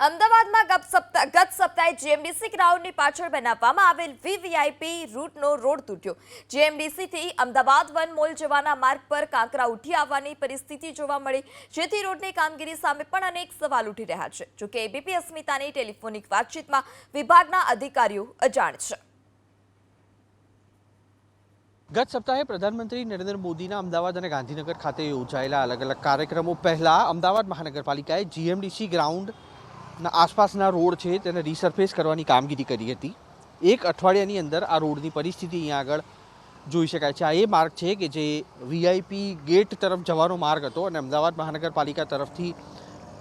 અમદાવાદમાં ગત સપ્તાહે જીએમડીસી ગ્રાઉન્ડની પાછળ બનાવવામાં આવેલ વીવીઆઈપી રૂટનો રોડ તૂટ્યો। જીએમડીસીથી અમદાવાદ વન મોલ જવાના માર્ગ પર કાંકરા ઉઠી આવવાની પરિસ્થિતિ જોવા મળી, જેથી રોડની કામગીરી સામે પણ અનેક સવાલ ઉઠી રહ્યા છે। જોકે એબીપી અસ્મિતાની ટેલિફોનિક વાતચીતમાં વિભાગના અધિકારીઓ અજાણ છે। ગત સપ્તાહે પ્રધાનમંત્રી નરેન્દ્ર મોદીના અમદાવાદ અને ગાંધીનગર ખાતે યોજાયેલા અલગ અલગ કાર્યક્રમો પહેલા અમદાવાદ મહાનગરપાલિકાએ જીએમડીસી ગ્રાઉન્ડના આસપાસના રોડ છે તેને રીસરફેસ કરવાની કામગીરી કરી હતી। એક અઠવાડિયાની અંદર આ રોડની પરિસ્થિતિ અહીંયા આગળ જોઈ શકાય છે। આ એ માર્ગ છે કે જે વીઆઈપી ગેટ તરફ જવાનો માર્ગ હતો અને અમદાવાદ મહાનગરપાલિકા તરફથી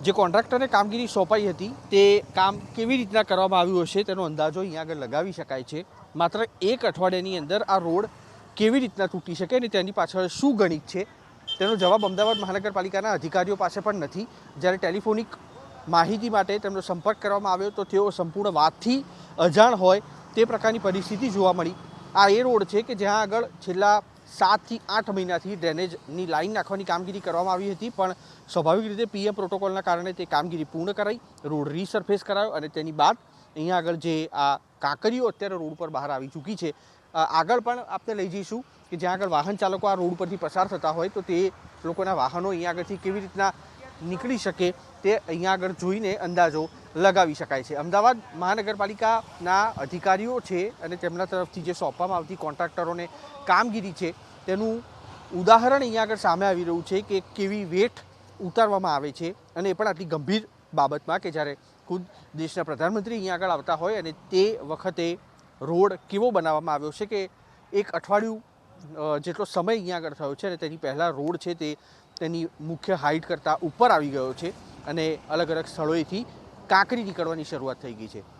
જે કોન્ટ્રાક્ટરને કામગીરી સોંપાઈ હતી તે કામ કેવી રીતના કરવામાં આવ્યું હશે તેનો અંદાજો અહીંયા આગળ લગાવી શકાય છે। માત્ર એક અઠવાડિયાની અંદર આ રોડ કેવી રીતના તૂટી શકે અને તેની પાછળ શું ગણિત છે તેનો જવાબ અમદાવાદ મહાનગરપાલિકાના અધિકારીઓ પાસે પણ નથી। જ્યારે ટેલિફોનિક માહિતી માટે તેમનો સંપર્ક કરવામાં આવ્યો તો તેઓ સંપૂર્ણ વાતથી અજાણ હોય તે પ્રકારની પરિસ્થિતિ જોવા મળી। આ એ રોડ છે કે જ્યાં આગળ છેલ્લા 7 થી 8 મહિનાથી ડ્રેનેજની લાઈન નાખવાની કામગીરી કરવામાં આવી હતી, પણ સ્વાભાવિક રીતે પીએમ પ્રોટોકોલના કારણે તે કામગીરી પૂર્ણ કરાઈ, રોડ રીસરફેસ કરાયો અને તેની બાદ અહીંયા આગળ જે આ કાંકરીઓ અત્યારે રોડ પર બહાર આવી ચૂકી છે। આગળ પણ આપણે લઈ જઈશું કે જ્યાં આગળ વાહન ચાલકો આ રોડ પરથી પસાર થતા હોય તો તે લોકોના વાહનો અહીંયા આગળથી કેવી રીતના નીકળી શકે તે અહીંયા આગળ જોઈને અંદાજો લગાવી શકાય છે। અમદાવાદ મહાનગરપાલિકાના અધિકારીઓ છે અને તેમના તરફથી જે સોંપવામાં આવતી કોન્ટ્રાક્ટરોને કામગીરી છે તેનું ઉદાહરણ અહીંયા આગળ સામે આવી રહ્યું છે કે કેવી વેઠ ઉતારવામાં આવે છે, અને એ પણ આટલી ગંભીર બાબતમાં કે જ્યારે ખુદ દેશના પ્રધાનમંત્રી અહીંયા આગળ આવતા હોય અને તે વખતે રોડ કેવો બનાવવામાં આવ્યો છે કે એક અઠવાડિયું જેટલો સમય અહીંયા આગળ થયો છે અને તેની પહેલાં રોડ છે તે તેની મુખ્ય હાઇટ કરતાં ઉપર આવી ગયો છે અને અલગ અલગ સ્થળોએથી કાંકરી નીકળવાની શરૂઆત થઈ ગઈ છે।